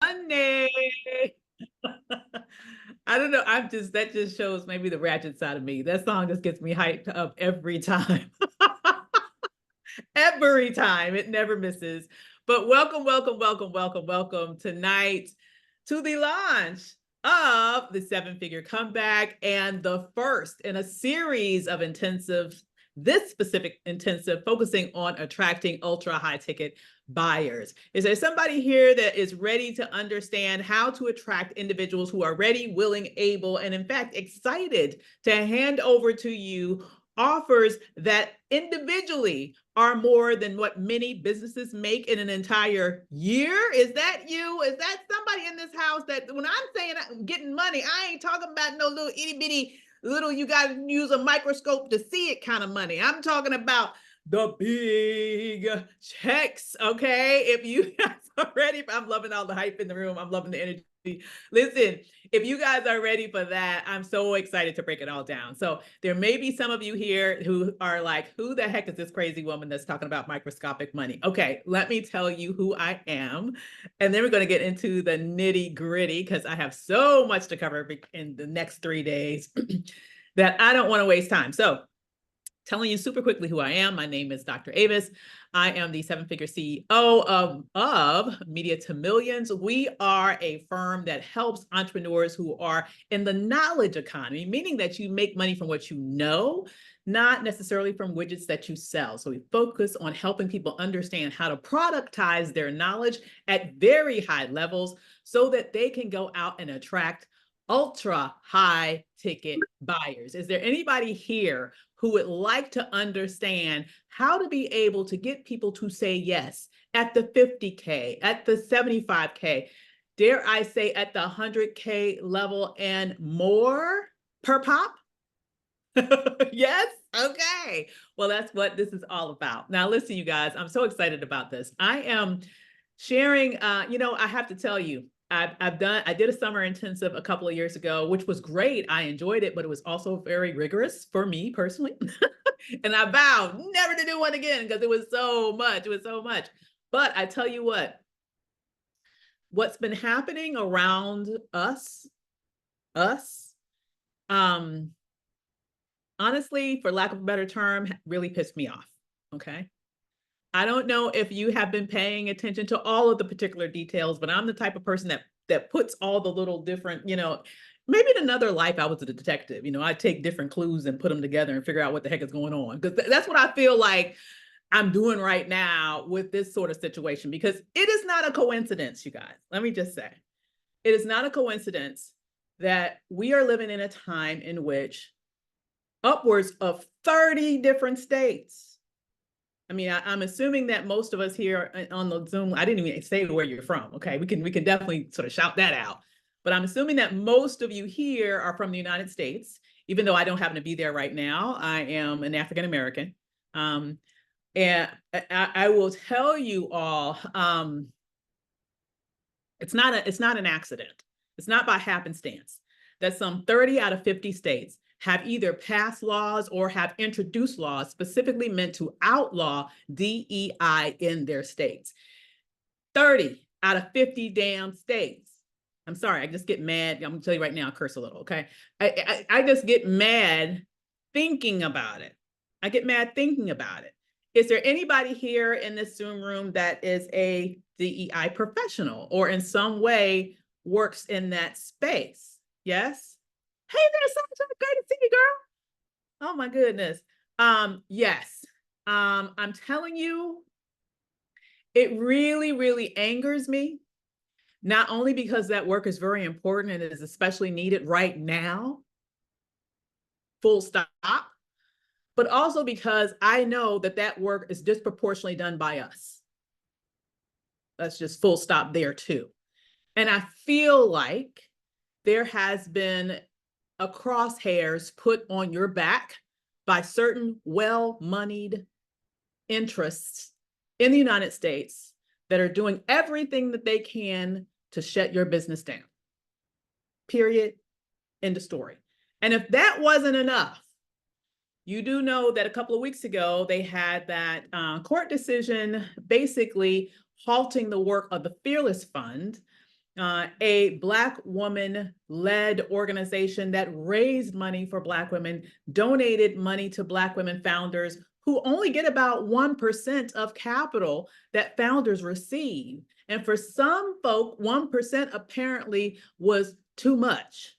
Monday. I don't know. That just shows maybe the ratchet side of me. That song just gets me hyped up every time. Every time. It never misses. But welcome, welcome, welcome, welcome, welcome tonight to the launch of the Seven Figure Comeback and the first in a series of intensive, this specific intensive focusing on attracting ultra high ticket buyers. Is there somebody here that is ready to understand how to attract individuals who are ready, willing, able, and in fact excited to hand over to you offers that individually are more than what many businesses make in an entire year? Is that you? Is that somebody in this house that when I'm saying I'm getting money, I ain't talking about no little itty bitty little you got to use a microscope to see it kind of money. I'm talking about the big checks, okay? If you guys are ready, I'm loving all the hype in the room. I'm loving the energy. Listen, if you guys are ready for that, I'm so excited to break it all down. So there may be some of you here who are like, who the heck is this crazy woman that's talking about microscopic money? Okay, let me tell you who I am. And then we're going to get into the nitty gritty because I have so much to cover in the next 3 days that I don't want to waste time. So telling you super quickly who I am. My name is Dr. Avis. I am the seven-figure CEO of Media to Millions. We are a firm that helps entrepreneurs who are in the knowledge economy, meaning that you make money from what you know, not necessarily from widgets that you sell. So we focus on helping people understand how to productize their knowledge at very high levels so that they can go out and attract ultra high ticket buyers. Is there anybody here who would like to understand how to be able to get people to say yes at the 50K, at the 75K, dare I say at the 100K level and more per pop? Yes? Okay. Well, that's what this is all about. Now, listen, you guys, I'm so excited about this. I am sharing, I have to tell you, I did a summer intensive a couple of years ago, which was great. I enjoyed it, but it was also very rigorous for me personally. And I vowed never to do one again because it was so much. It was so much. But I tell you what's been happening around us, um, honestly, for lack of a better term, really pissed me off. Okay. I don't know if you have been paying attention to all of the particular details, but I'm the type of person that puts all the little different, maybe in another life I was a detective. I take different clues and put them together and figure out what the heck is going on. Because that's what I feel like I'm doing right now with this sort of situation, because it is not a coincidence, you guys. Let me just say, it is not a coincidence that we are living in a time in which upwards of 30 different states. I mean, I'm assuming that most of us here on the Zoom, I didn't even say where you're from. Okay, we can definitely sort of shout that out. But I'm assuming that most of you here are from the United States, even though I don't happen to be there right now. I am an African American. And I will tell you all, it's not an accident. It's not by happenstance that some 30 out of 50 states have either passed laws or have introduced laws specifically meant to outlaw DEI in their states. 30 out of 50 damn states. I'm sorry, I just get mad. I'm gonna tell you right now, I curse a little, okay? I just get mad thinking about it. I get mad thinking about it. Is there anybody here in this Zoom room that is a DEI professional or in some way works in that space? Yes? Hey there, Sasha, great to see you, girl. Oh my goodness. Yes. I'm telling you, it really, really angers me, not only because that work is very important and it is especially needed right now, full stop, but also because I know that work is disproportionately done by us. That's just full stop there too. And I feel like there has been a crosshairs put on your back by certain well-moneyed interests in the United States that are doing everything that they can to shut your business down. Period. End of story. And if that wasn't enough, you do know that a couple of weeks ago, they had that court decision basically halting the work of the Fearless Fund a Black woman-led organization that raised money for Black women, donated money to Black women founders who only get about 1% of capital that founders receive. And for some folk, 1% apparently was too much.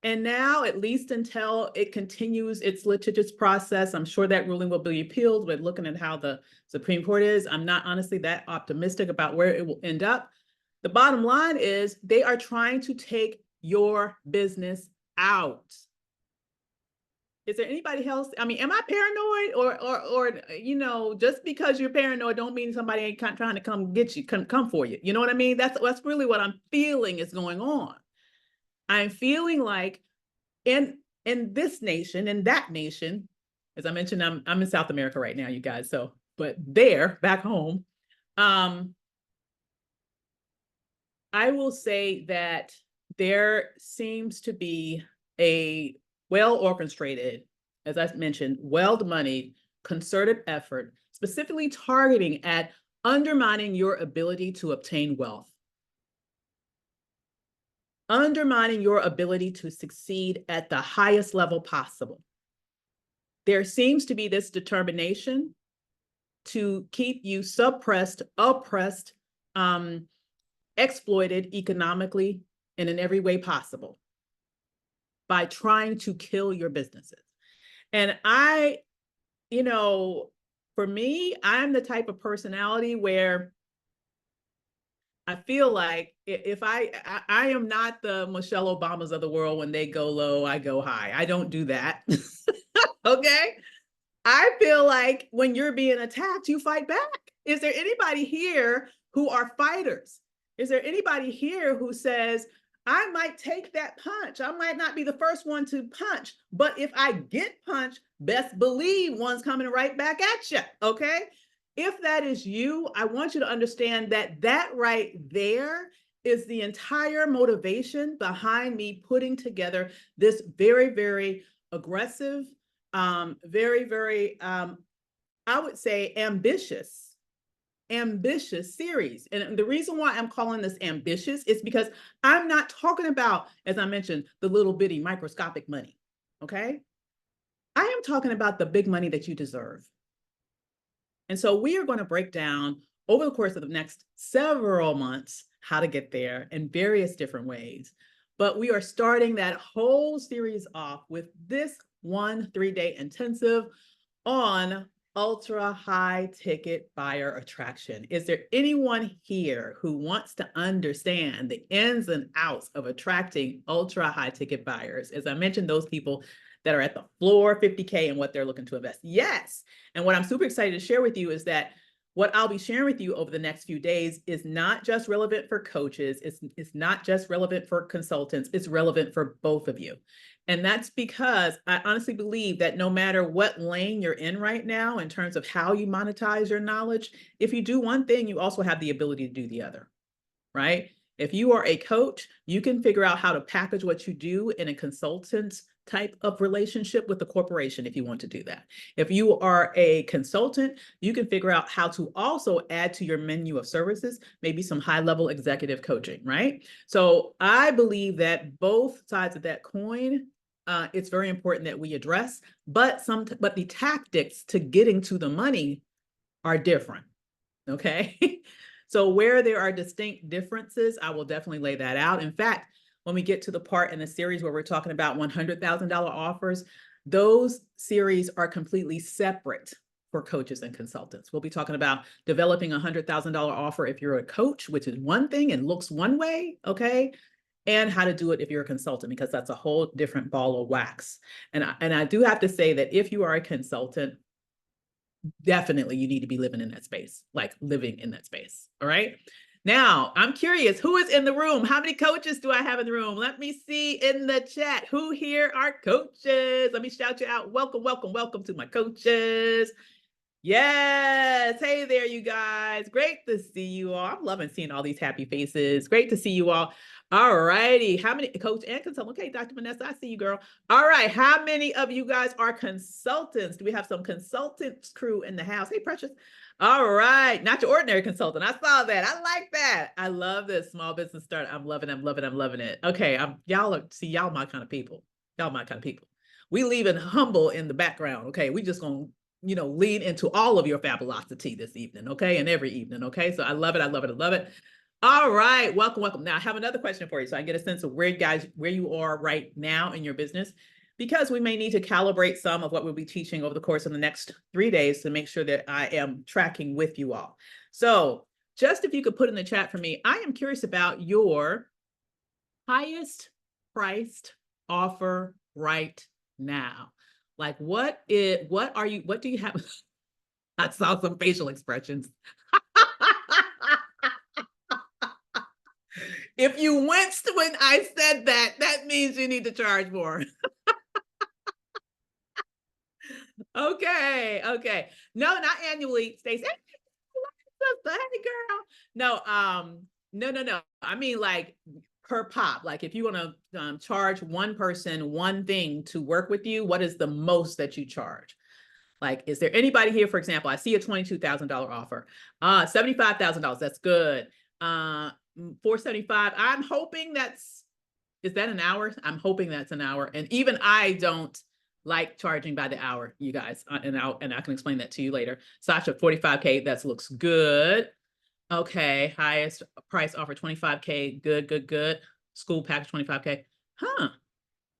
And now, at least until it continues its litigious process, I'm sure that ruling will be appealed. But looking at how the Supreme Court is, I'm not honestly that optimistic about where it will end up. The bottom line is they are trying to take your business out. Is there anybody else? I mean, am I paranoid, or just because you're paranoid don't mean somebody ain't trying to come get you, come for you. You know what I mean? That's really what I'm feeling is going on. I'm feeling like in this nation, in that nation, as I mentioned, I'm in South America right now, you guys. So, but there, back home, I will say that there seems to be a well-orchestrated, as I mentioned, well-moneyed, concerted effort, specifically targeting at undermining your ability to obtain wealth, undermining your ability to succeed at the highest level possible. There seems to be this determination to keep you suppressed, oppressed, exploited economically and in every way possible by trying to kill your businesses. And for me, I'm the type of personality where I feel like if I am not the Michelle Obamas of the world. When they go low, I go high. I don't do that. Okay. I feel like when you're being attacked, you fight back. Is there anybody here who are fighters? Is there anybody here who says, I might take that punch. I might not be the first one to punch, but if I get punched, best believe one's coming right back at you. Okay. If that is you, I want you to understand that right there is the entire motivation behind me putting together this very, very aggressive, very, very, I would say ambitious series. And the reason why I'm calling this ambitious is because I'm not talking about, as I mentioned, the little bitty microscopic money. Okay. I am talking about the big money that you deserve. And so we are going to break down over the course of the next several months how to get there in various different ways. But we are starting that whole series off with this 1 3-day intensive on ultra high ticket buyer attraction. Is there anyone here who wants to understand the ins and outs of attracting ultra high ticket buyers? As I mentioned, those people that are at the floor 50K and what they're looking to invest. Yes. And what I'm super excited to share with you is that what I'll be sharing with you over the next few days is not just relevant for coaches. It's not just relevant for consultants. It's relevant for both of you. And that's because I honestly believe that no matter what lane you're in right now, in terms of how you monetize your knowledge, if you do one thing, you also have the ability to do the other, right? If you are a coach, you can figure out how to package what you do in a consultant's type of relationship with the corporation if you want to do that. If you are a consultant, you can figure out how to also add to your menu of services, maybe some high-level executive coaching, right? So I believe that both sides of that coin, it's very important that we address, but the tactics to getting to the money are different, okay? So where there are distinct differences, I will definitely lay that out. In fact, when we get to the part in the series where we're talking about $100,000 offers, those series are completely separate for coaches and consultants. We'll be talking about developing a $100,000 offer if you're a coach, which is one thing and looks one way, okay? And how to do it if you're a consultant, because that's a whole different ball of wax. And I do have to say that if you are a consultant, definitely you need to be living in that space, like living in that space, all right? Now, I'm curious, who is in the room? How many coaches do I have in the room? Let me see in the chat. Who here are coaches? Let me shout you out. Welcome, welcome, welcome to my coaches. Yes. Hey there, you guys. Great to see you all. I'm loving seeing all these happy faces. Great to see you all. All righty. How many, coach and consultant? Okay, Dr. Vanessa, I see you, girl. All right. How many of you guys are consultants? Do we have some consultants crew in the house? Hey, Precious. All right. Not your ordinary consultant. I saw that. I like that. I love this small business start. I'm loving it. I'm loving it. I'm loving it. Okay. Y'all my kind of people. Y'all my kind of people. We leaving humble in the background. Okay. We just gonna lead into all of your fabulosity this evening, okay? And every evening, okay? So I love it, I love it, I love it. All right, welcome, welcome. Now I have another question for you so I get a sense of where you are right now in your business, because we may need to calibrate some of what we'll be teaching over the course of the next 3 days to make sure that I am tracking with you all. So just if you could put in the chat for me, I am curious about your highest priced offer right now. Like what do you have? I saw some facial expressions. If you winced when I said that, that means you need to charge more. Okay. No, not annually, Stacey. Hey, girl. No. I mean like per pop. Like if you want to charge one person one thing to work with you, what is the most that you charge? Like, is there anybody here, for example, I see a $22,000 offer, $75,000, that's good. $475, I'm hoping is that an hour? I'm hoping that's an hour. And even I don't like charging by the hour, you guys, and I can explain that to you later. Sasha, 45K, that looks good. Okay, highest price offer, 25K, good. School package, 25K, huh?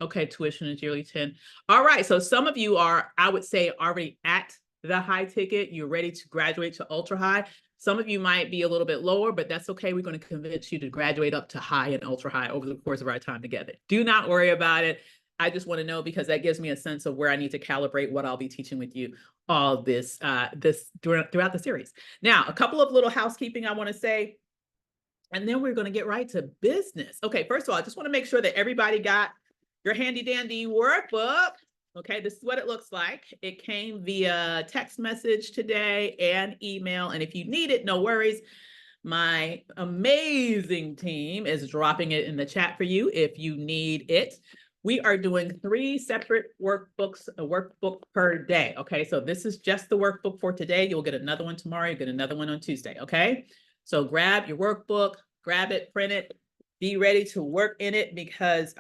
Okay, tuition is yearly 10. All right, so some of you are, I would say, already at the high ticket. You're ready to graduate to ultra high. Some of you might be a little bit lower, but that's okay. We're going to convince you to graduate up to high and ultra high over the course of our time together. Do not worry about it. I just want to know because that gives me a sense of where I need to calibrate what I'll be teaching with you all this throughout the series. Now, a couple of little housekeeping I want to say, and then we're going to get right to business. Okay, first of all, I just want to make sure that everybody got your handy dandy workbook. Okay, this is what it looks like. It came via text message today and email. And if you need it, no worries. My amazing team is dropping it in the chat for you if you need it. We are doing 3 separate workbooks, a workbook per day. Okay, so this is just the workbook for today. You'll get another one tomorrow. You'll get another one on Tuesday. Okay, so grab your workbook, grab it, print it, be ready to work in it because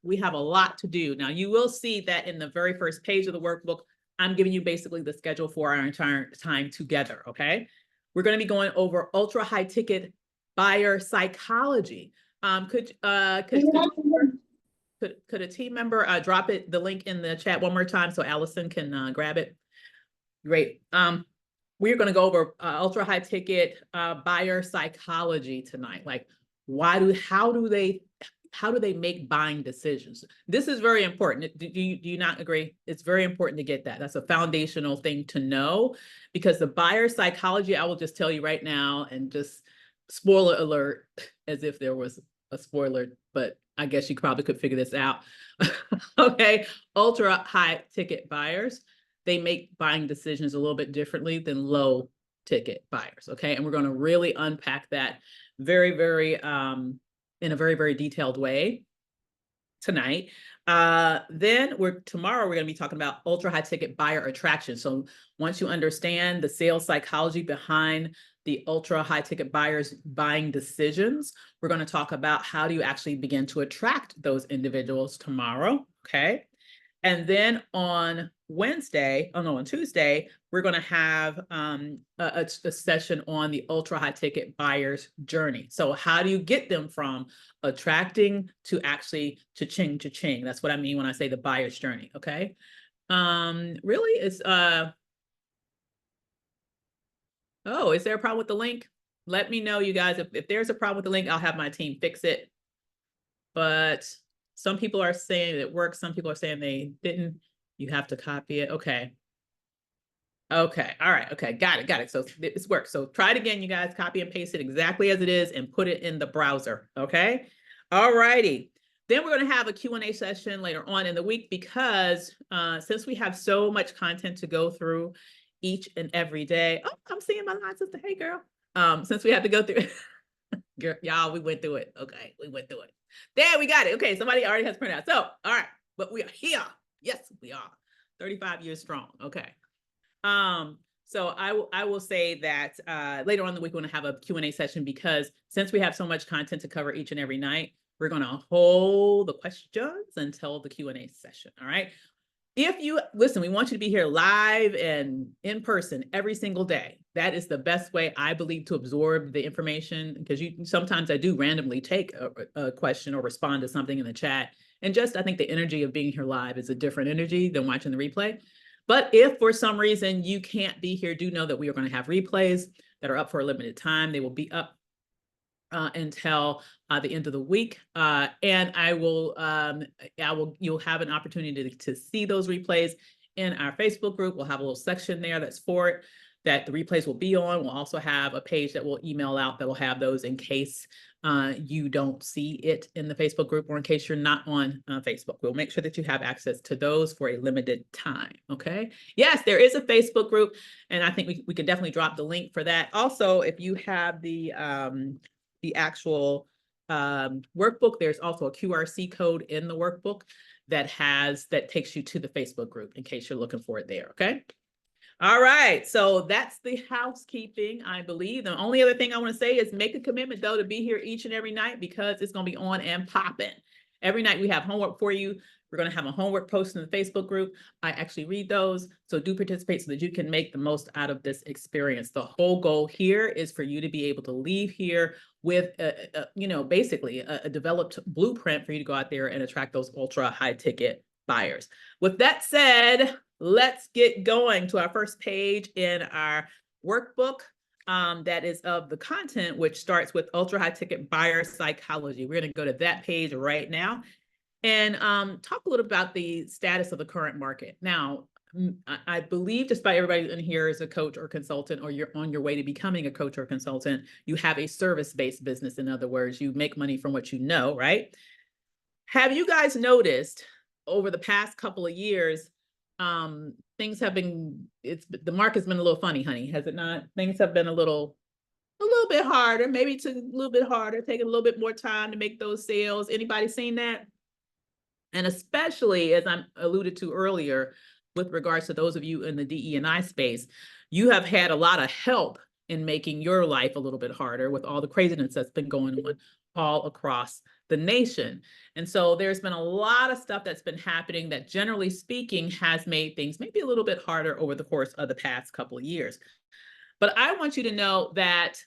we have a lot to do. Now, you will see that in the very first page of the workbook, I'm giving you basically the schedule for our entire time together, okay? We're going to be going over ultra high ticket buyer psychology. Could a team member drop the link in the chat one more time so Allison can grab it? Great. We're going to go over ultra high ticket buyer psychology tonight. Like, how do they make buying decisions? This is very important. Do you not agree? It's very important to get that. That's a foundational thing to know because the buyer psychology, I will just tell you right now, and just spoiler alert, as if there was a spoiler, but I guess you probably could figure this out. Okay, ultra high ticket buyers, they make buying decisions a little bit differently than low ticket buyers. Okay, and we're going to really unpack that very, very in a very, very detailed way tonight. Then tomorrow we're going to be talking about ultra high ticket buyer attraction. So once you understand the sales psychology behind the ultra high ticket buyers buying decisions, we're going to talk about how do you actually begin to attract those individuals tomorrow. Okay. And then on Tuesday, we're going to have a session on the ultra high ticket buyer's journey. So how do you get them from attracting to actually cha-ching? That's what I mean when I say the buyer's journey. Okay. Really, it's oh, is there a problem with the link? Let me know, you guys. If there's a problem with the link, I'll have my team fix it. But some people are saying it works. Some people are saying they didn't. You have to copy it. Okay. Okay. All right. Okay. Got it. So this works. So try it again, you guys. Copy and paste it exactly as it is and put it in the browser. Okay. All righty. Then we're going to have a Q&A session later on in the week because since we have so much content to go through each and every day. Oh, I'm seeing my line sister. Hey, girl. Since we have to go through girl, y'all, we went through it. Okay, we went through it. There, we got it. Okay, somebody already has printed out. So, all right, but we are here. Yes, we are. 35 years strong. Okay. So I will say that later on in the week, we're going to have a Q&A session, because since we have so much content to cover each and every night, we're going to hold the questions until the Q&A session. All right. If you listen, we want you to be here live and in person every single day. That is the best way, I believe, to absorb the information, because sometimes I do randomly take a question or respond to something in the chat. And just, I think the energy of being here live is a different energy than watching the replay. But if for some reason you can't be here, do know that we are going to have replays that are up for a limited time. They will be up until the end of the week. And you'll have an opportunity to see those replays in our Facebook group. We'll have a little section there that's for it, that the replays will be on. We'll also have a page that we'll email out that will have those in case you don't see it in the Facebook group, or in case you're not on Facebook. We'll make sure that you have access to those for a limited time. Okay. Yes, there is a Facebook group, and I think we can definitely drop the link for that. Also, if you have the actual workbook, there's also a QRC code in the workbook that takes you to the Facebook group, in case you're looking for it there. Okay. All right. So that's the housekeeping, I believe. The only other thing I want to say is make a commitment, though, to be here each and every night, because it's going to be on and popping. Every night we have homework for you. We're going to have a homework post in the Facebook group. I actually read those. So do participate so that you can make the most out of this experience. The whole goal here is for you to be able to leave here with, basically a developed blueprint for you to go out there and attract those ultra high ticket buyers. With that said, let's get going to our first page in our workbook. That is of the content, which starts with ultra high ticket buyer psychology. We're going to go to that page right now and talk a little about the status of the current market. Now, I believe just about everybody in here is a coach or consultant, or you're on your way to becoming a coach or consultant. You have a service-based business. In other words, you make money from what you know, right? Have you guys noticed over the past couple of years, things have been, the market's been a little funny, honey, has it not? Things have been a little bit harder, maybe a little bit harder, taking a little bit more time to make those sales. Anybody seen that? And especially, as I alluded to earlier, with regards to those of you in the DE&I space, you have had a lot of help in making your life a little bit harder with all the craziness that's been going on all across the nation. And so there's been a lot of stuff that's been happening that, generally speaking, has made things maybe a little bit harder over the course of the past couple of years. But I want you to know that,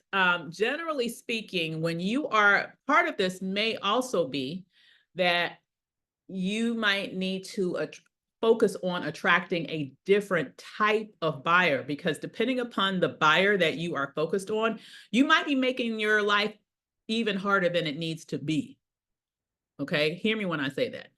generally speaking, when you are part of this, may also be that you might need to focus on attracting a different type of buyer, because depending upon the buyer that you are focused on, you might be making your life even harder than it needs to be. Okay, hear me when I say that.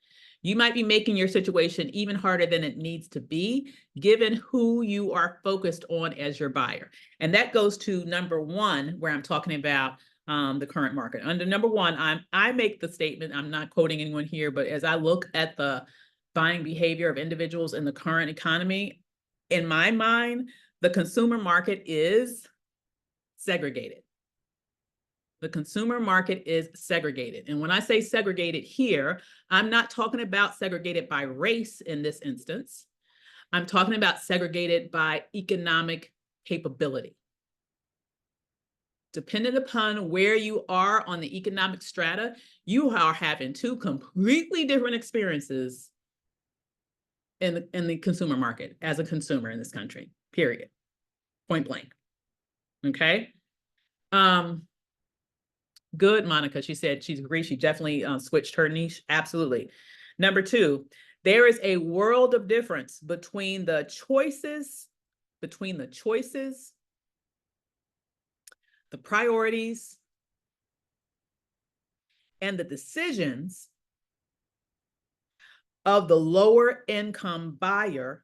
You might be making your situation even harder than it needs to be, given who you are focused on as your buyer. And that goes to number one, where I'm talking about the current market. Under number one, I make the statement, I'm not quoting anyone here, but as I look at the buying behavior of individuals in the current economy, in my mind, the consumer market is segregated. The consumer market is segregated. And when I say segregated here, I'm not talking about segregated by race in this instance. I'm talking about segregated by economic capability. Depending upon where you are on the economic strata, you are having two completely different experiences in the consumer market as a consumer in this country, period. Point blank. Okay. Good, Monica. She said she's agreed. She definitely switched her niche. Absolutely. Number two, there is a world of difference between the choices, the priorities, and the decisions of the lower income buyer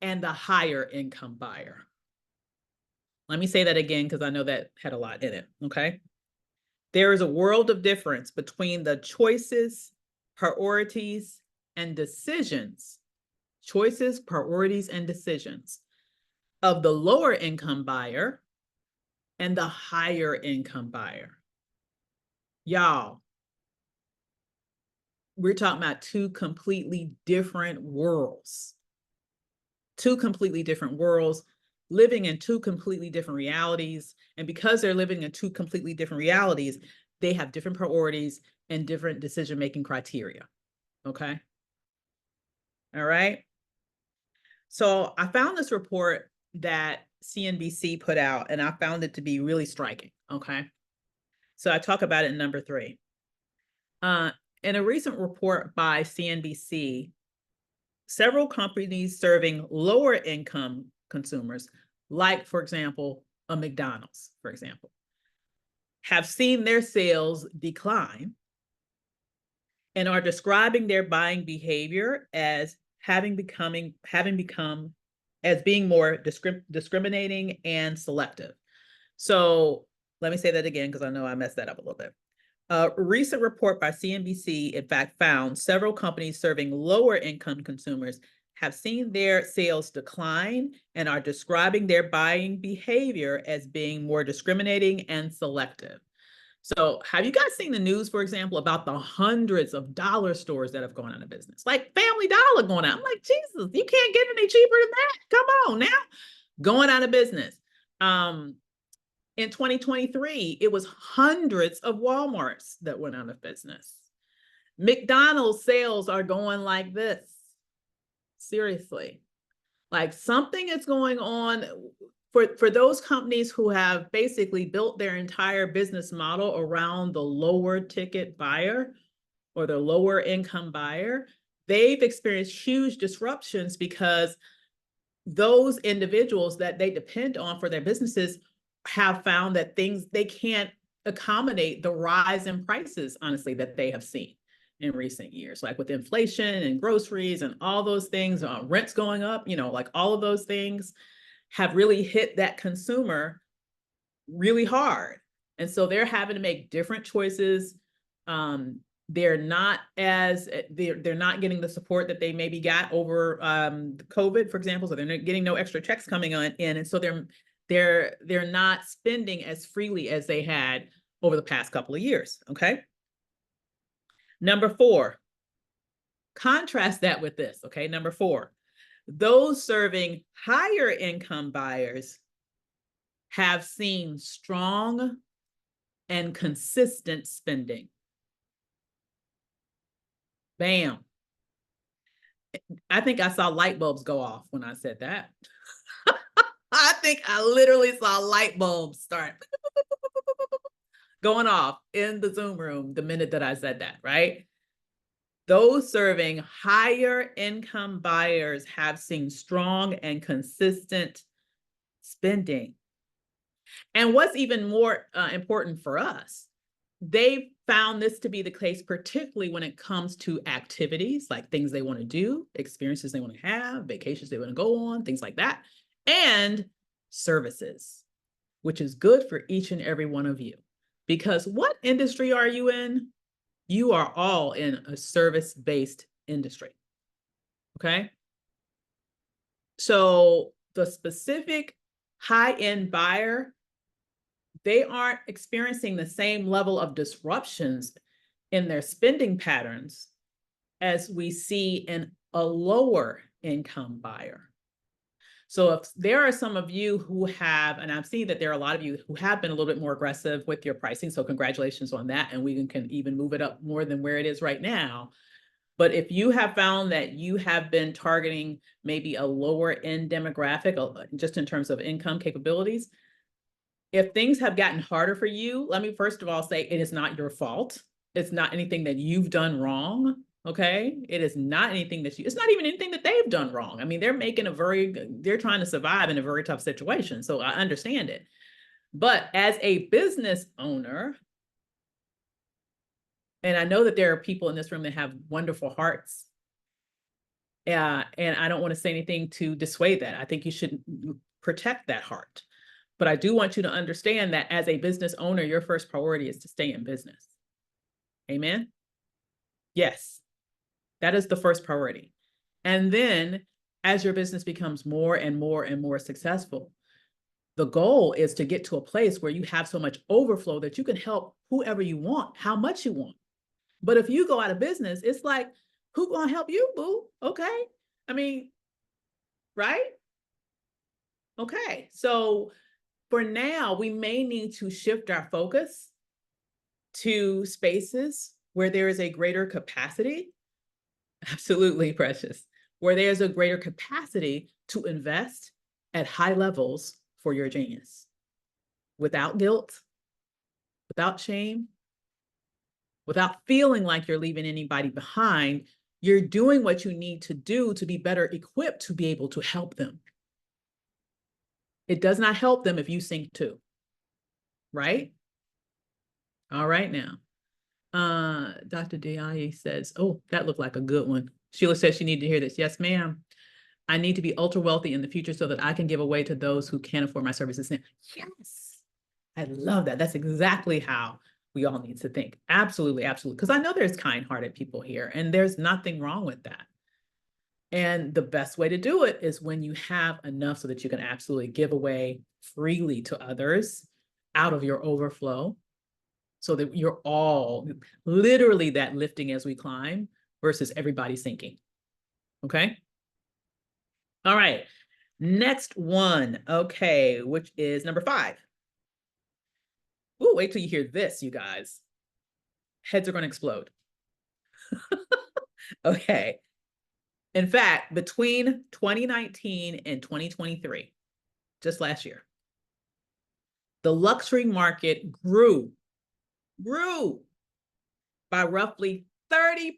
and the higher income buyer. Let me say that again, because I know that had a lot in it, okay? There is a world of difference between the choices, priorities, and decisions. Choices, priorities, and decisions of the lower income buyer and the higher income buyer. Y'all, we're talking about two completely different worlds. Two completely different worlds, living in two completely different realities. And because they're living in two completely different realities, they have different priorities and different decision-making criteria. Okay. All right. So I found this report that CNBC put out, and I found it to be really striking. Okay. So I talk about it in number 3. In a recent report by CNBC, several companies serving lower income consumers, like, for example, a McDonald's, for example, have seen their sales decline and are describing their buying behavior as having become as being more discriminating and selective. So let me say that again, because I know I messed that up a little bit. A recent report by CNBC, in fact, found several companies serving lower income consumers have seen their sales decline and are describing their buying behavior as being more discriminating and selective. So have you guys seen the news, for example, about the hundreds of dollar stores that have gone out of business? Like Family Dollar going out. I'm like, Jesus, you can't get any cheaper than that. Come on now. Going out of business. In 2023, it was hundreds of Walmarts that went out of business. McDonald's sales are going like this. Seriously. Like something is going on for those companies who have basically built their entire business model around the lower ticket buyer or the lower income buyer. They've experienced huge disruptions because those individuals that they depend on for their businesses have found that they can't accommodate the rise in prices, honestly, that they have seen in recent years, like with inflation and groceries and all those things, rents going up, like all of those things have really hit that consumer really hard. And so they're having to make different choices. They're not getting the support that they maybe got over COVID, for example. So they're not getting no extra checks coming in. And so they're not spending as freely as they had over the past couple of years. Okay. Number 4, contrast that with this. Okay. Number 4, those serving higher income buyers have seen strong and consistent spending. Bam. I think I saw light bulbs go off when I said that. I think I literally saw light bulbs start going off in the Zoom room the minute that I said that, right? Those serving higher income buyers have seen strong and consistent spending. And what's even more important for us, they found this to be the case, particularly when it comes to activities, like things they want to do, experiences they want to have, vacations they want to go on, things like that, and services, which is good for each and every one of you. Because what industry are you in? You are all in a service-based industry. Okay. So the specific high-end buyer, they aren't experiencing the same level of disruptions in their spending patterns as we see in a lower income buyer. So if there are some of you who have, and I've seen that there are a lot of you who have been a little bit more aggressive with your pricing, so congratulations on that, and we can even move it up more than where it is right now. But if you have found that you have been targeting maybe a lower end demographic, just in terms of income capabilities, if things have gotten harder for you, let me first of all say it is not your fault. It's not anything that you've done wrong. Okay. It is not anything it's not even anything that they've done wrong. I mean, they're trying to survive in a very tough situation. So I understand it. But as a business owner, and I know that there are people in this room that have wonderful hearts. And I don't want to say anything to dissuade that. I think you should protect that heart. But I do want you to understand that as a business owner, your first priority is to stay in business. Amen? Yes. That is the first priority. And then as your business becomes more and more and more successful, the goal is to get to a place where you have so much overflow that you can help whoever you want, how much you want. But if you go out of business, it's like, who gonna help you, boo? Okay. I mean, right? Okay. So for now, we may need to shift our focus to spaces where there is a greater capacity. Absolutely, Precious. Where there's a greater capacity to invest at high levels for your genius without guilt, without shame, without feeling like you're leaving anybody behind. You're doing what you need to do to be better equipped to be able to help them. It does not help them if you sink too, right? All right now. Dr. Diaye says, oh, that looked like a good one. Sheila says she needed to hear this. Yes, ma'am. I need to be ultra wealthy in the future so that I can give away to those who can't afford my services now. Yes. I love that. That's exactly how we all need to think. Absolutely, absolutely. Because I know there's kind-hearted people here, and there's nothing wrong with that. And the best way to do it is when you have enough so that you can absolutely give away freely to others out of your overflow, so that you're all literally that lifting as we climb versus everybody sinking. Okay. All right. Next one. Okay. Which is number 5. Ooh, wait till you hear this, you guys. Heads are going to explode. Okay. In fact, between 2019 and 2023, just last year, the luxury market grew by roughly 30%.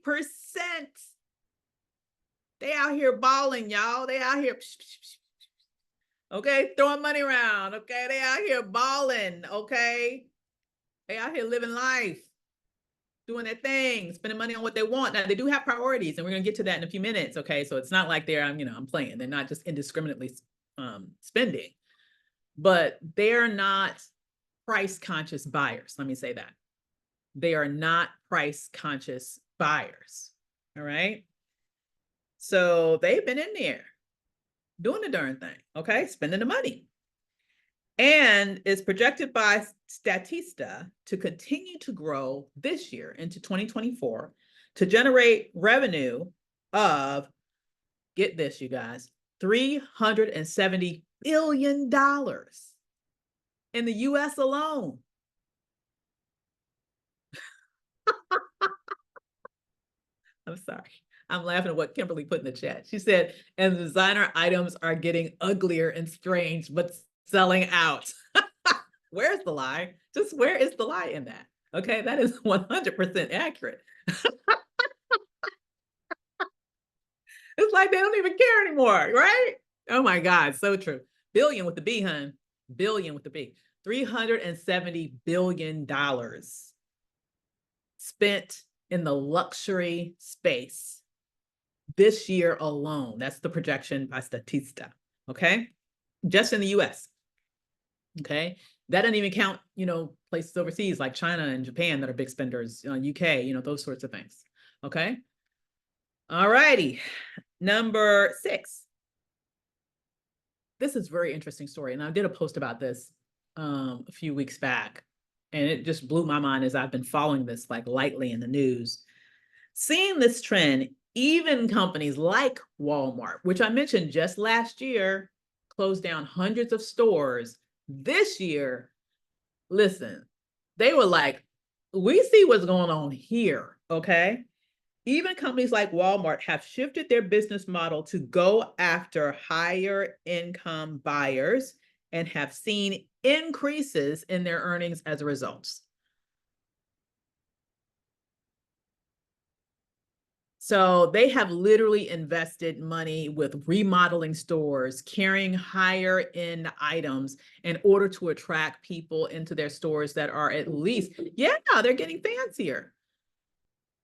They out here balling, y'all. They out here, okay, throwing money around. Okay, they out here balling. Okay, they out here living life, doing their thing, spending money on what they want. Now they do have priorities, and we're gonna get to that in a few minutes. Okay, so it's not like I'm playing. They're not just indiscriminately spending, but they're not price conscious buyers. Let me say that. They are not price conscious buyers. All right. So they've been in there doing the darn thing, okay, spending the money. And is projected by Statista to continue to grow this year into 2024 to generate revenue of, get this, you guys, $370 billion in the US alone. I'm sorry. I'm laughing at what Kimberly put in the chat. She said, and designer items are getting uglier and strange, but selling out. Where's the lie? Just where is the lie in that? Okay, that is 100% accurate. It's like they don't even care anymore, right? Oh my God, so true. Billion with the B, hun. Billion with the B. $370 billion spent in the luxury space this year alone. That's the projection by Statista, okay? Just in the US, okay? That doesn't even count, places overseas like China and Japan that are big spenders, UK, those sorts of things, okay? All righty, number 6. This is a very interesting story, and I did a post about this a few weeks back, and it just blew my mind as I've been following this like lightly in the news. Seeing this trend, even companies like Walmart, which I mentioned just last year, closed down hundreds of stores. This year, listen, they were like, we see what's going on here, okay? Even companies like Walmart have shifted their business model to go after higher income buyers and have seen increases in their earnings as a result. So they have literally invested money with remodeling stores, carrying higher end items in order to attract people into their stores that are at least, yeah, they're getting fancier.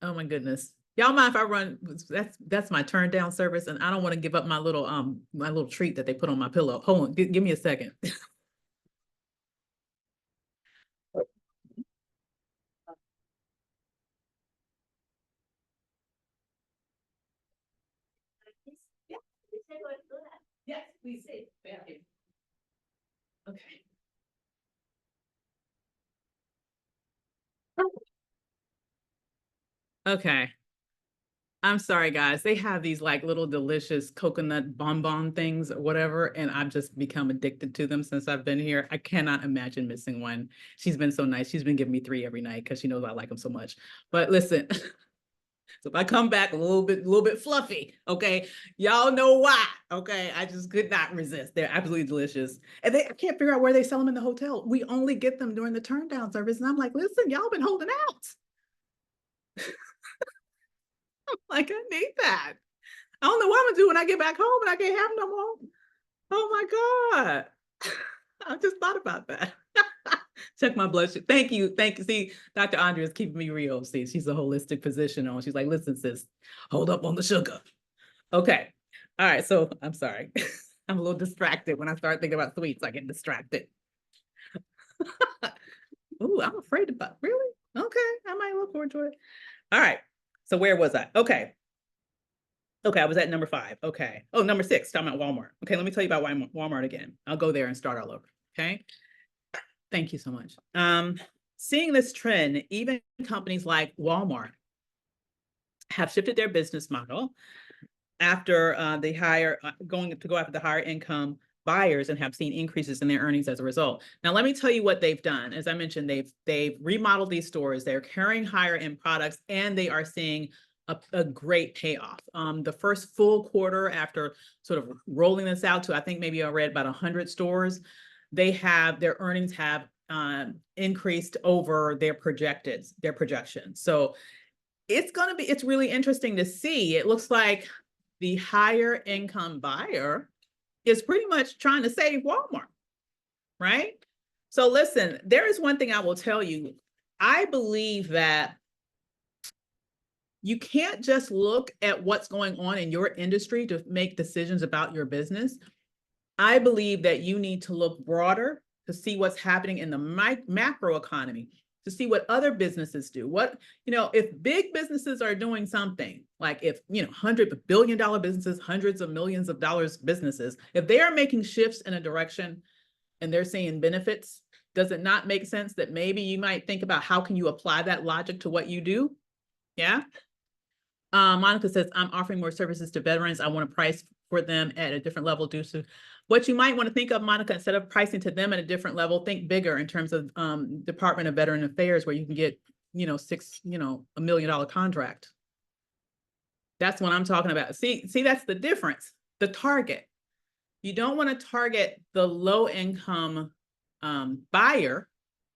Oh my goodness. Y'all mind if I run? That's my turn down service, and I don't want to give up my little treat that they put on my pillow. Hold on, give me a second. Okay. I'm sorry, guys. They have these like little delicious coconut bonbon things or whatever, and I've just become addicted to them since I've been here. I cannot imagine missing one. She's been so nice. She's been giving me 3 every night because she knows I like them so much. But listen, so if I come back a little bit fluffy, okay, y'all know why. Okay, I just could not resist. They're absolutely delicious, and I can't figure out where they sell them in the hotel. We only get them during the turn down service, and I'm like, listen, y'all been holding out. Like, I need that. I don't know what I'm gonna do when I get back home and I can't have no more. Oh my God. I just thought about that. Check my blood sugar. Thank you. Thank you. See, Dr. Andrea is keeping me real. See, she's a holistic physician on. She's like, listen, sis, hold up on the sugar. Okay. All right. So I'm sorry. I'm a little distracted when I start thinking about sweets. I get distracted. Ooh, I'm afraid about really? Okay. I might look forward to it. All right. So where was I? Okay. Okay, I was at number 5. Okay. Oh, number 6, talking about Walmart. Okay, let me tell you about Walmart again. I'll go there and start all over. Okay. Thank you so much. Seeing this trend, even companies like Walmart have shifted their business model after they go after the higher income buyers and have seen increases in their earnings as a result. Now, let me tell you what they've done. As I mentioned, they've remodeled these stores. They're carrying higher end products, and they are seeing a great payoff. The first full quarter after sort of rolling this out to, I think maybe I read about 100 stores, their earnings have increased over their projections. So it's really interesting to see. It looks like the higher income buyer is pretty much trying to save Walmart, right? So listen, there is one thing I will tell you. I believe that you can't just look at what's going on in your industry to make decisions about your business. I believe that you need to look broader to see what's happening in the macro economy, to see what other businesses do. If big businesses are doing something, like if, $100 billion businesses, hundreds of millions of dollars businesses, if they are making shifts in a direction and they're seeing benefits, does it not make sense that maybe you might think about how can you apply that logic to what you do? Yeah. Monica says, I'm offering more services to veterans. I want to price for them at a different level due to what you might want to think of, Monica, instead of pricing to them at a different level, think bigger in terms of Department of Veteran Affairs, where you can get, $1 million contract. That's what I'm talking about. See, that's the difference. The target. You don't want to target the low income buyer,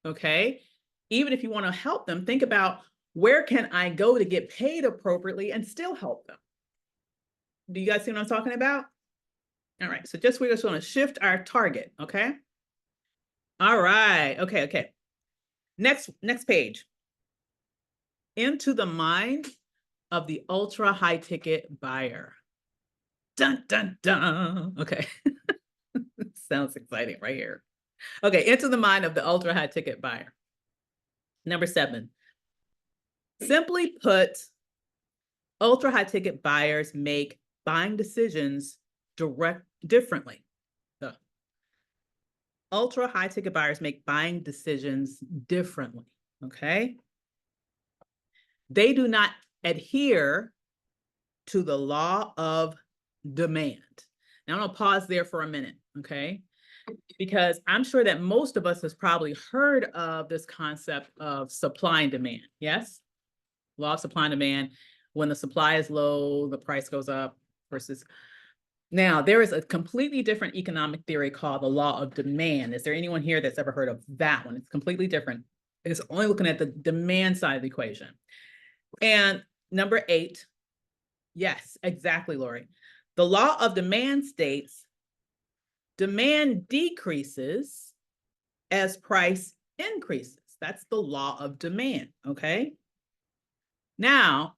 okay? Even if you want to help them, think about, where can I go to get paid appropriately and still help them? Do you guys see what I'm talking about? All right, so we're just going to shift our target, okay? All right, okay. Next page. Into the mind of the ultra high ticket buyer. Dun, dun, dun. Okay. Sounds exciting right here. Okay, into the mind of the ultra high ticket buyer. Number 7. Simply put, ultra high ticket buyers make buying decisions differently. The ultra high ticket buyers make buying decisions differently, okay? They do not adhere to the law of demand. Now I'm gonna pause there for a minute, okay? Because I'm sure that most of us has probably heard of this concept of supply and demand, yes? Law of supply and demand. When the supply is low, the price goes up versus. Now, there is a completely different economic theory called the law of demand. Is there anyone here that's ever heard of that one? It's completely different. It's only looking at the demand side of the equation. And number 8, yes, exactly, Lori. The law of demand states demand decreases as price increases. That's the law of demand, okay? Now,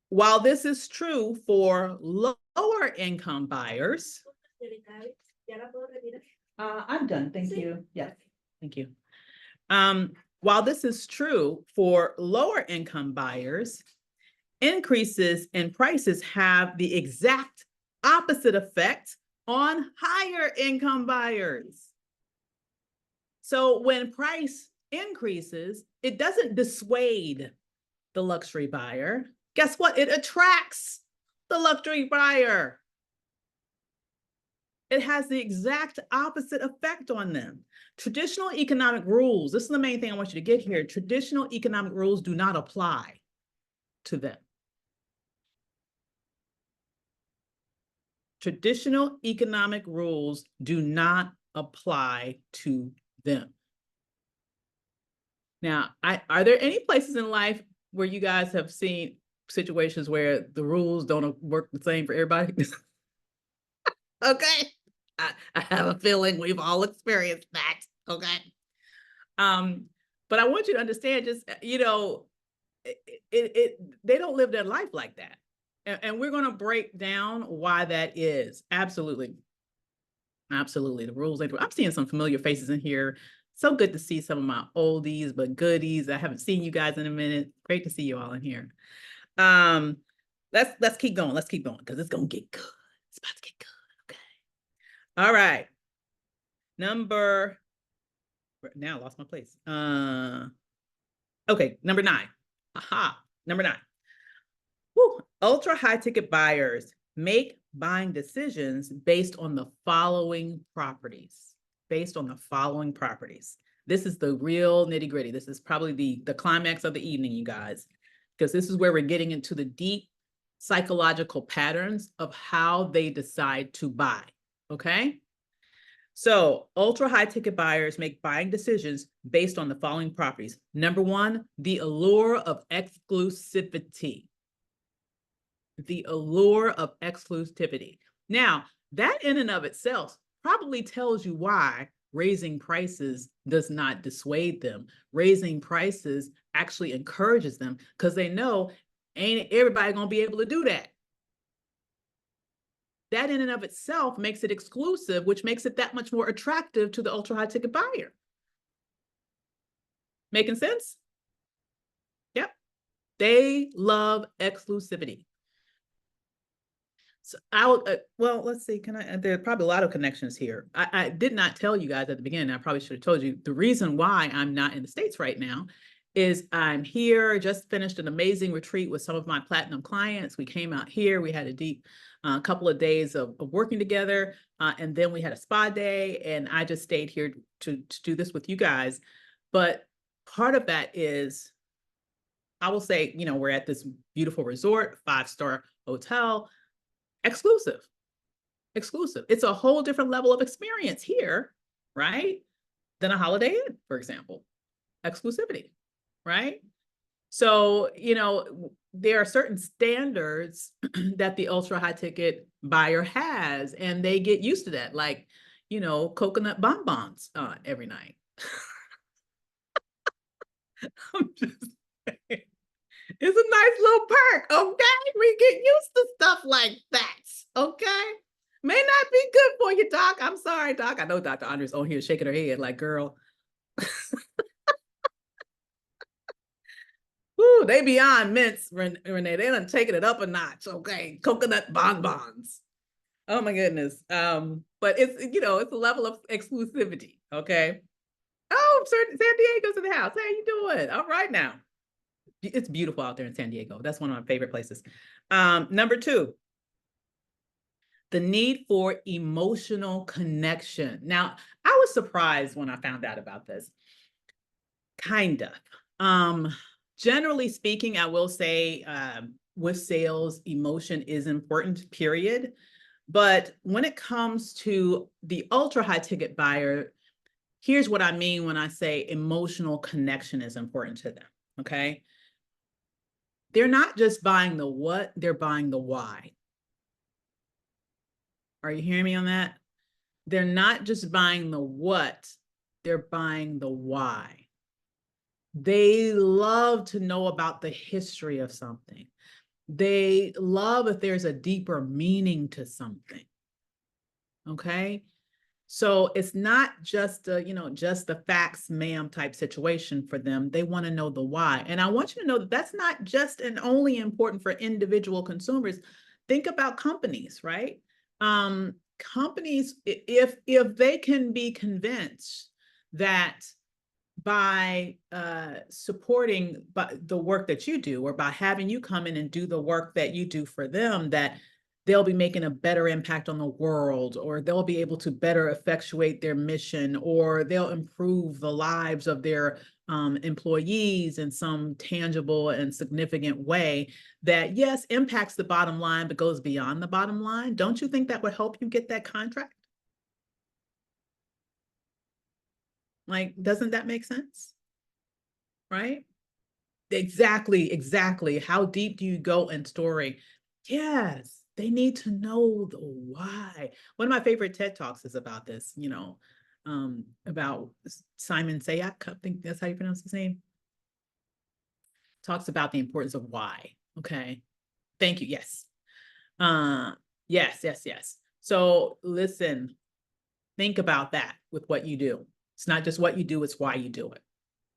while this is true for lower income buyers, I'm done. Thank you. Yes, thank you. While this is true for lower income buyers, increases in prices have the exact opposite effect on higher income buyers. So when price increases, it doesn't dissuade the luxury buyer, guess what? It attracts the luxury buyer. It has the exact opposite effect on them. Traditional economic rules, this is the main thing I want you to get here. Traditional economic rules do not apply to them. Traditional economic rules do not apply to them. Now, are there any places in life where you guys have seen situations where the rules don't work the same for everybody? Okay. I have a feeling we've all experienced that. Okay. But I want you to understand, just, you know, they don't live their life like that. And we're going to break down why that is. Absolutely. Absolutely. The rules. I'm seeing some familiar faces in here. So good to see some of my oldies, but goodies. I haven't seen you guys in a minute. Great to see you all in here. Let's keep going. Let's keep going because it's going to get good. It's about to get good. Okay. All right. Now I lost my place. Okay, number 9. Aha, number 9. Woo. Ultra high ticket buyers make buying decisions based on the following properties. Based on the following properties. This is the real nitty gritty. This is probably the climax of the evening, you guys, because this is where we're getting into the deep psychological patterns of how they decide to buy. Okay. So ultra high ticket buyers make buying decisions based on the following properties. Number 1, the allure of exclusivity. The allure of exclusivity. Now, that in and of itself probably tells you why raising prices does not dissuade them. Raising prices actually encourages them because they know ain't everybody gonna be able to do that. That in and of itself makes it exclusive, which makes it that much more attractive to the ultra high ticket buyer. Making sense? Yep. They love exclusivity. So well, let's see, there's probably a lot of connections here. I did not tell you guys at the beginning. I probably should have told you the reason why I'm not in the States right now is I'm here, just finished an amazing retreat with some of my platinum clients. We came out here, we had a deep couple of days of working together. And then we had a spa day and I just stayed here to do this with you guys. But part of that is, I will say, you know, we're at this beautiful resort, 5-star hotel, exclusive. It's a whole different level of experience here, right? Than a Holiday Inn, for example. Exclusivity, right? So, you know, there are certain standards that the ultra high ticket buyer has, and they get used to that, like, you know, coconut bonbons every night. I'm just saying. It's a nice little perk, okay? We get used to stuff like that, okay? May not be good for you, Doc. I'm sorry, Doc. I know Dr. Andres on here shaking her head like, girl. Ooh, they beyond mints, Renee. They done taking it up a notch, okay? Coconut bonbons. Oh my goodness. But it's, you know, it's a level of exclusivity, okay? Oh, San Diego's in the house. How you doing? All right now. It's beautiful out there in San Diego. That's one of my favorite places. Number 2, the need for emotional connection. Now, I was surprised when I found out about this. Kind of. Generally speaking, I will say with sales, emotion is important, period. But when it comes to the ultra high ticket buyer, here's what I mean when I say emotional connection is important to them, okay? They're not just buying the what, they're buying the why. Are you hearing me on that? They're not just buying the what, they're buying the why. They love to know about the history of something. They love if there's a deeper meaning to something. Okay? So it's not just a, you know, just the facts, ma'am type situation for them. They want to know the why. And I want you to know that that's not just and only important for individual consumers. Think about companies, right? Companies, if they can be convinced that by supporting the work that you do, or by having you come in and do the work that you do for them, that they'll be making a better impact on the world, or they'll be able to better effectuate their mission, or they'll improve the lives of their employees in some tangible and significant way that, yes, impacts the bottom line, but goes beyond the bottom line. Don't you think that would help you get that contract? Like, doesn't that make sense? Right? Exactly, exactly. How deep do you go in story? Yes, they need to know the why. One of my favorite TED Talks is about this, about Simon Sayak, I think that's how you pronounce his name. Talks about the importance of why. Okay. Thank you. Yes. Yes, yes, yes. So listen, think about that with what you do. It's not just what you do, it's why you do it.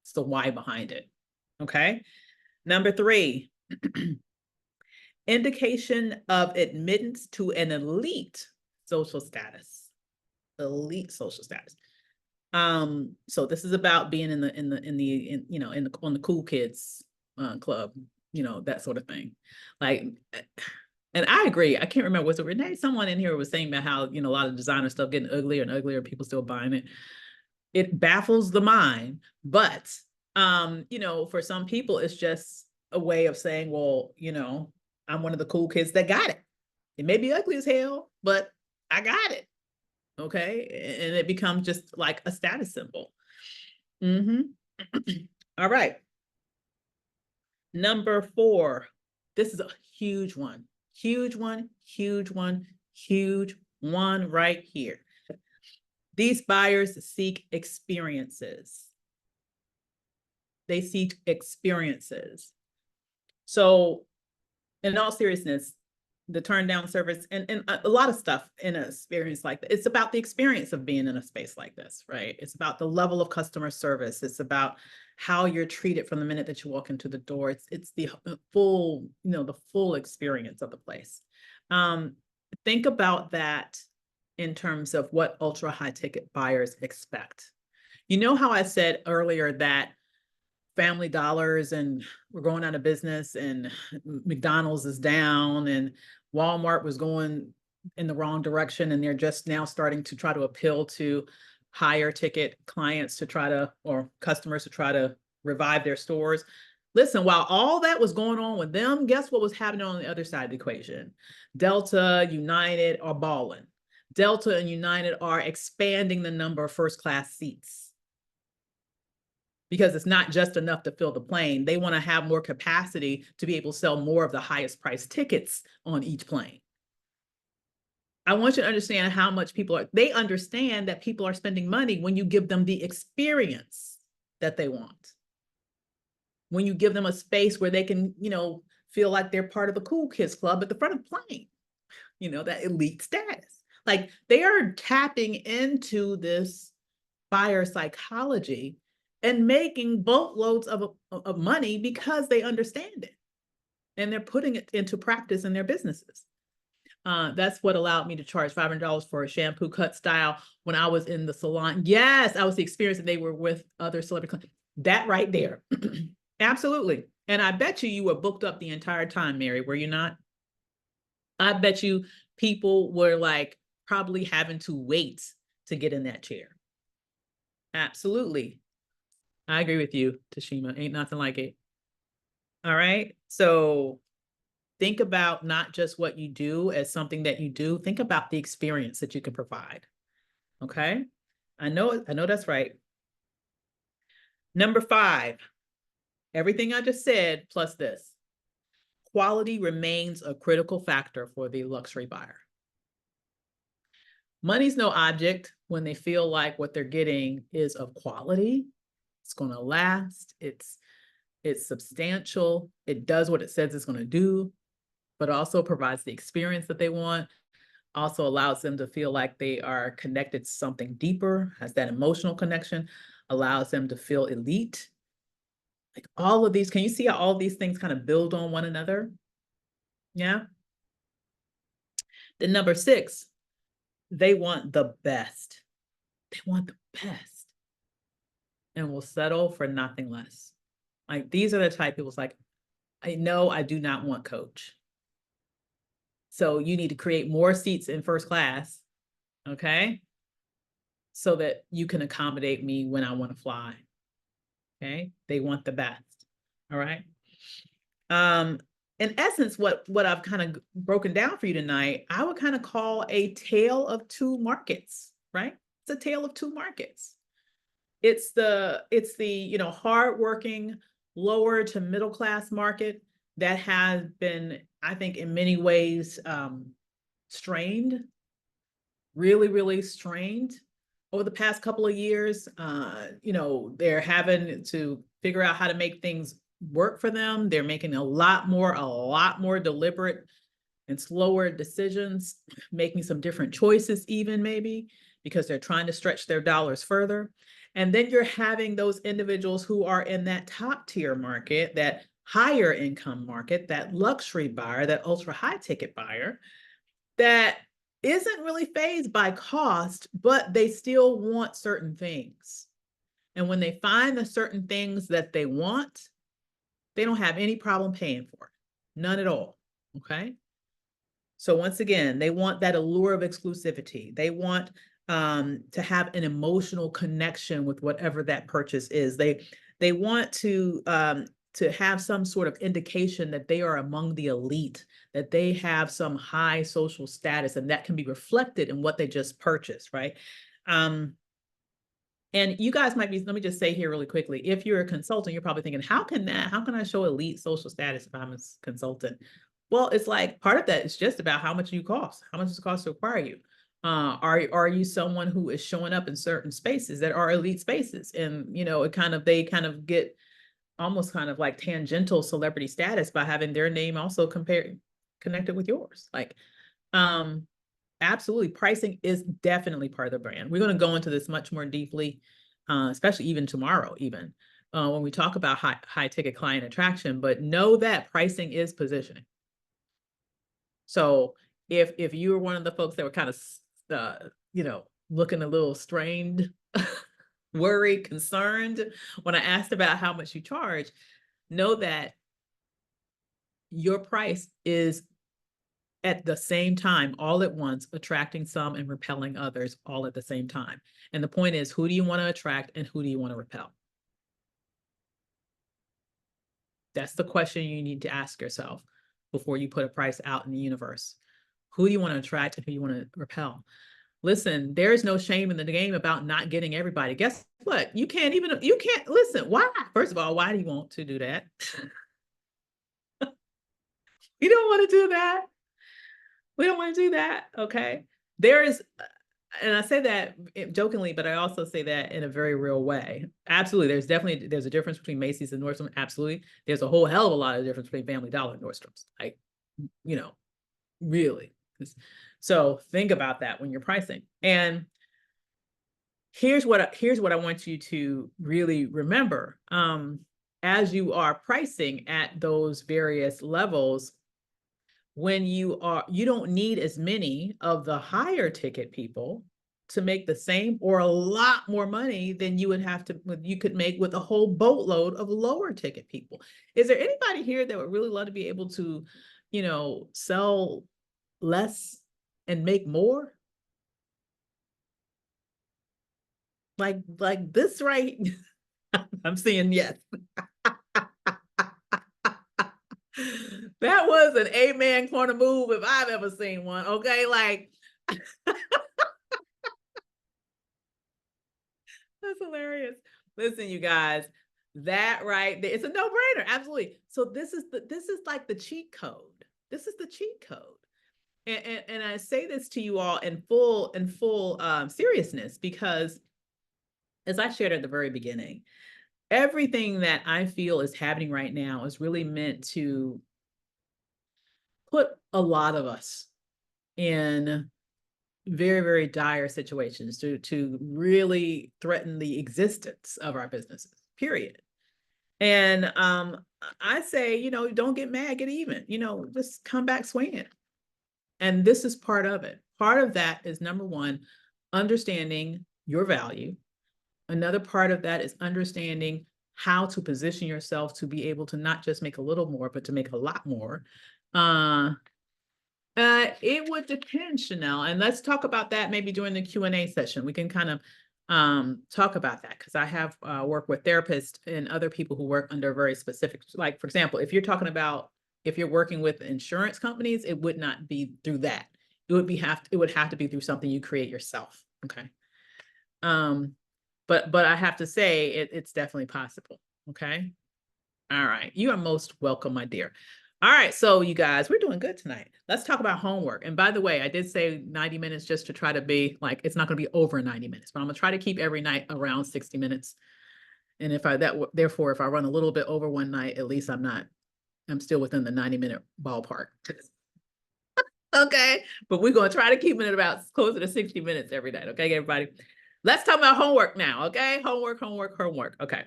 It's the why behind it. Okay. Number 3, indication of admittance to an elite social status. Elite social status. So this is about being on the cool kids club, that sort of thing. Like, and I agree. I can't remember, was it Renee? Someone in here was saying about how, a lot of designer stuff getting uglier and uglier, people still buying it. It baffles the mind, but for some people, it's just a way of saying, well, I'm one of the cool kids that got it. It may be ugly as hell, but I got it. Okay. And it becomes just like a status symbol. All right. Number 4. This is a huge one. Huge one, huge one, huge one right here. These buyers seek experiences. They seek experiences. So in all seriousness, the turn down service and a lot of stuff in an experience like that, it's about the experience of being in a space like this, right? It's about the level of customer service. It's about how you're treated from the minute that you walk into the door. It's the full, the full experience of the place. Think about that in terms of what ultra high ticket buyers expect. You know how I said earlier that Family Dollars and we're going out of business, and McDonald's is down, and Walmart was going in the wrong direction, and they're just now starting to try to appeal to higher ticket clients or customers to try to revive their stores. Listen, while all that was going on with them, guess what was happening on the other side of the equation? Delta, United are balling. Delta and United are expanding the number of first class seats, because it's not just enough to fill the plane. They want to have more capacity to be able to sell more of the highest price tickets on each plane. I want you to understand how much they understand that people are spending money when you give them the experience that they want. When you give them a space where they can, feel like they're part of the cool kids club at the front of the plane, that elite status. Like, they are tapping into this buyer psychology and making boatloads of money because they understand it and they're putting it into practice in their businesses. That's what allowed me to charge $500 for a shampoo cut style when I was in the salon. Yes, I was the experience that they were with other celebrity. That right there. Absolutely. And I bet you were booked up the entire time, Mary, were you not? I bet you people were like probably having to wait to get in that chair. Absolutely. I agree with you, Tashima. Ain't nothing like it. All right. So think about not just what you do as something that you do. Think about the experience that you can provide. Okay. I know that's right. Number 5, everything I just said, plus this. Quality remains a critical factor for the luxury buyer. Money's no object when they feel like what they're getting is of quality. It's going to last. It's substantial. It does what it says it's going to do, but also provides the experience that they want. Also allows them to feel like they are connected to something deeper, has that emotional connection, allows them to feel elite. Like all of these, can you see how all these things kind of build on one another? Yeah. Then number 6, they want the best. They want the best. and will settle for nothing less. Like, these are the type of people's like, I know I do not want coach. So you need to create more seats in first class, okay? So that you can accommodate me when I want to fly. Okay? They want the best. All right. In essence, what I've kind of broken down for you tonight, I would kind of call a tale of two markets, right? It's a tale of two markets. It's the hardworking, lower to middle class market that has been, I think, in many ways strained, really, really strained over the past couple of years. They're having to figure out how to make things work for them. They're making a lot more deliberate and slower decisions, making some different choices even maybe, because they're trying to stretch their dollars further. And then you're having those individuals who are in that top tier market, that higher income market, that luxury buyer, that ultra high ticket buyer, that isn't really fazed by cost, but they still want certain things. And when they find the certain things that they want, they don't have any problem paying for it. None at all. Okay. So once again, they want that allure of exclusivity. They want to have an emotional connection with whatever that purchase is. They want to have some sort of indication that they are among the elite, that they have some high social status, and that can be reflected in what they just purchased, right? And you guys might be, let me just say here really quickly, if you're a consultant, you're probably thinking, how can I show elite social status if I'm a consultant? Well, it's like part of that is just about how much you cost. How much does it cost to acquire you? Are you someone who is showing up in certain spaces that are elite spaces? And, they kind of get almost kind of like tangential celebrity status by having their name also connected with yours. Like, absolutely. Pricing is definitely part of the brand. We're going to go into this much more deeply, especially even tomorrow, when we talk about high ticket client attraction, but know that pricing is positioning. So if you were one of the folks that were kind of, looking a little strained, worried, concerned, when I asked about how much you charge, know that your price is at the same time, all at once, attracting some and repelling others all at the same time. And the point is, who do you want to attract and who do you want to repel? That's the question you need to ask yourself before you put a price out in the universe. Who do you want to attract and who you want to repel? Listen, there is no shame in the game about not getting everybody. Guess what? You can't listen. Why? First of all, why do you want to do that? You don't want to do that. We don't want to do that. Okay. There is, and I say that jokingly, but I also say that in a very real way. Absolutely. There's a difference between Macy's and Nordstrom. Absolutely. There's a whole hell of a lot of difference between Family Dollar and Nordstrom's. Like, really. So think about that when you're pricing. And here's what I want you to really remember. As you are pricing at those various levels, when you don't need as many of the higher ticket people to make the same or a lot more money than you could make with a whole boatload of lower ticket people. Is there anybody here that would really love to be able to, sell less and make more? Like this, right? I'm saying yes. That was an amen corner move if I've ever seen one. Okay, like that's hilarious. Listen, you guys, that right there, it's a no-brainer. Absolutely. So this is like the cheat code. This is the cheat code. And I say this to you all in full seriousness, because as I shared at the very beginning, everything that I feel is happening right now is really meant to put a lot of us in very, very dire situations, to really threaten the existence of our businesses, period. And I say, don't get mad, get even, just come back swinging. And this is part of it. Part of that is, number one, understanding your value, Another part of that is understanding how to position yourself to be able to not just make a little more, but to make a lot more. It would depend, Chanel, and let's talk about that maybe during the Q&A session. We can kind of talk about that, because I have worked with therapists and other people who work under very specific, like, for example, if you're talking about, if you're working with insurance companies, it would not be through that. It would have to be through something you create yourself. Okay. But I have to say it's definitely possible. Okay. All right. You are most welcome, my dear. All right. So you guys, we're doing good tonight. Let's talk about homework. And by the way, I did say 90 minutes just to try to be like, it's not going to be over 90 minutes, but I'm going to try to keep every night around 60 minutes. And therefore, if I run a little bit over one night, at least I'm still within the 90-minute ballpark. Okay. But we're going to try to keep it about closer to 60 minutes every night. Okay, everybody. Let's talk about homework now. Okay. Homework. Okay.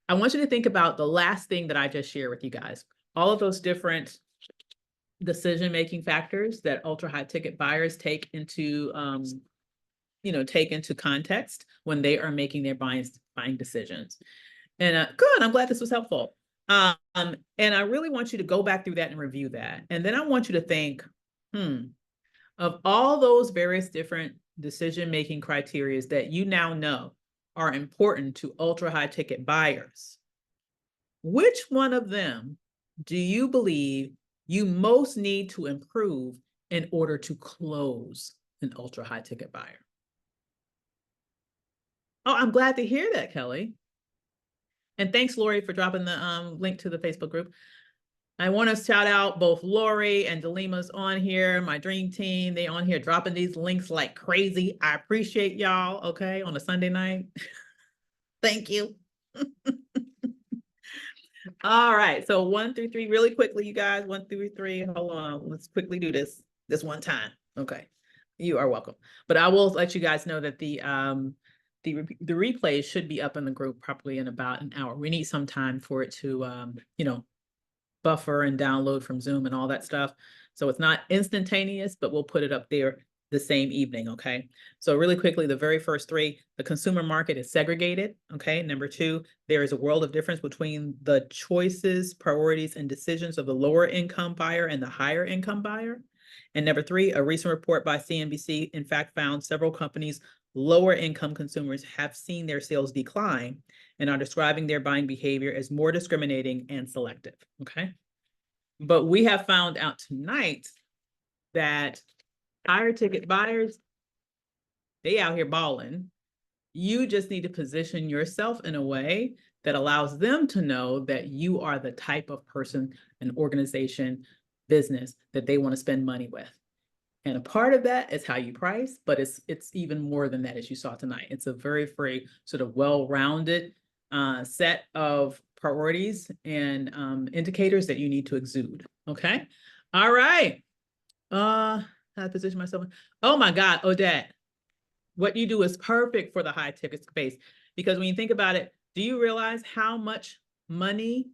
I want you to think about the last thing that I just shared with you guys. All of those different decision-making factors that ultra high ticket buyers take into context when they are making their buying decisions. And good, I'm glad this was helpful. And I really want you to go back through that and review that. And then I want you to think, of all those various different decision-making criteria that you now know are important to ultra high ticket buyers, which one of them do you believe you most need to improve in order to close an ultra high ticket buyer? Oh, I'm glad to hear that, Kelly. And thanks, Lori, for dropping the link to the Facebook group. I want to shout out both Lori and Delima's on here, my dream team. They on here dropping these links like crazy. I appreciate y'all, okay, on a Sunday night. Thank you. All right, so 1 through 3, really quickly, you guys, 1 through 3. Hold on, let's quickly do this one time. Okay, you are welcome. But I will let you guys know that the replays should be up in the group probably in about an hour. We need some time for it to, buffer and download from Zoom and all that stuff. So it's not instantaneous, but we'll put it up there the same evening, okay? So really quickly, the very first 3, the consumer market is segregated, okay? Number 2, there is a world of difference between the choices, priorities, and decisions of the lower income buyer and the higher income buyer. And number 3, a recent report by CNBC, in fact, found several companies' lower income consumers have seen their sales decline and are describing their buying behavior as more discriminating and selective, okay? But we have found out tonight that higher ticket buyers, they out here balling. You just need to position yourself in a way that allows them to know that you are the type of person, an organization, business that they want to spend money with. And a part of that is how you price, but it's even more than that, as you saw tonight. It's a very sort of well-rounded set of priorities and indicators that you need to exude. Okay. All right. How to position myself. Oh my God, Odette, what you do is perfect for the high ticket space, because when you think about it, do you realize how much money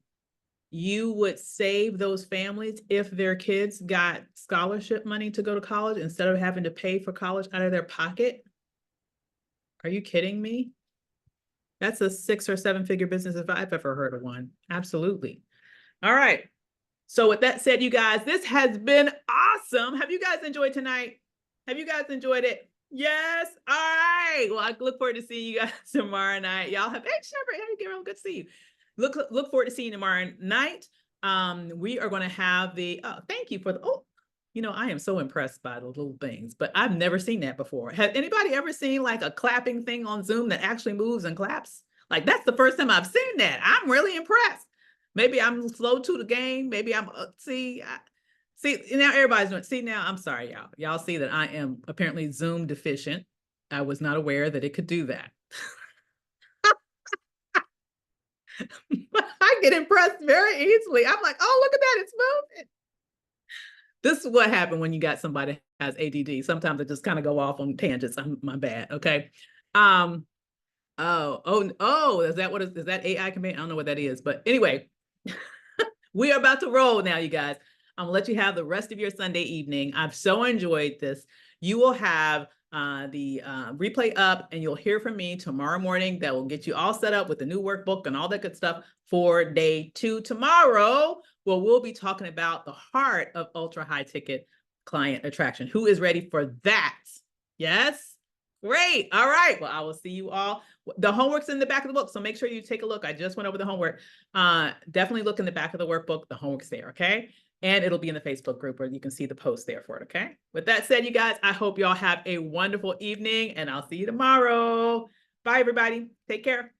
you would save those families if their kids got scholarship money to go to college instead of having to pay for college out of their pocket? Are you kidding me? That's a 6 or 7 figure business if I've ever heard of one. Absolutely. All right. So with that said, you guys, this has been awesome. Have you guys enjoyed tonight? Have you guys enjoyed it? Yes. All right. Well, I look forward to seeing you guys tomorrow night. Y'all have, hey, Shepherd, hey, Carol, good to see you. Look forward to seeing you tomorrow night. We are going to have thank you for I am so impressed by the little things, but I've never seen that before. Has anybody ever seen like a clapping thing on Zoom that actually moves and claps? Like, that's the first time I've seen that. I'm really impressed. Maybe I'm slow to the game. Maybe I'm see now everybody's doing. See now, I'm sorry, y'all. Y'all see that I am apparently Zoom deficient. I was not aware that it could do that. I get impressed very easily. I'm like, oh, look at that, it's moving. This is what happened when you got somebody who has ADD. Sometimes I just kind of go off on tangents. My bad. Okay. Is that AI command? I don't know what that is, but anyway, we are about to roll now, you guys. I'm gonna let you have the rest of your Sunday evening. I've so enjoyed this. You will have the replay up, and you'll hear from me tomorrow morning. That will get you all set up with the new workbook and all that good stuff for day 2 tomorrow. Well, we'll be talking about the heart of ultra high ticket client attraction. Who is ready for that? Yes? Great. All right. Well, I will see you all. The homework's in the back of the book, so make sure you take a look. I just went over the homework. Definitely look in the back of the workbook. The homework's there, okay? And it'll be in the Facebook group where you can see the post there for it, okay? With that said, you guys, I hope y'all have a wonderful evening, and I'll see you tomorrow. Bye, everybody. Take care.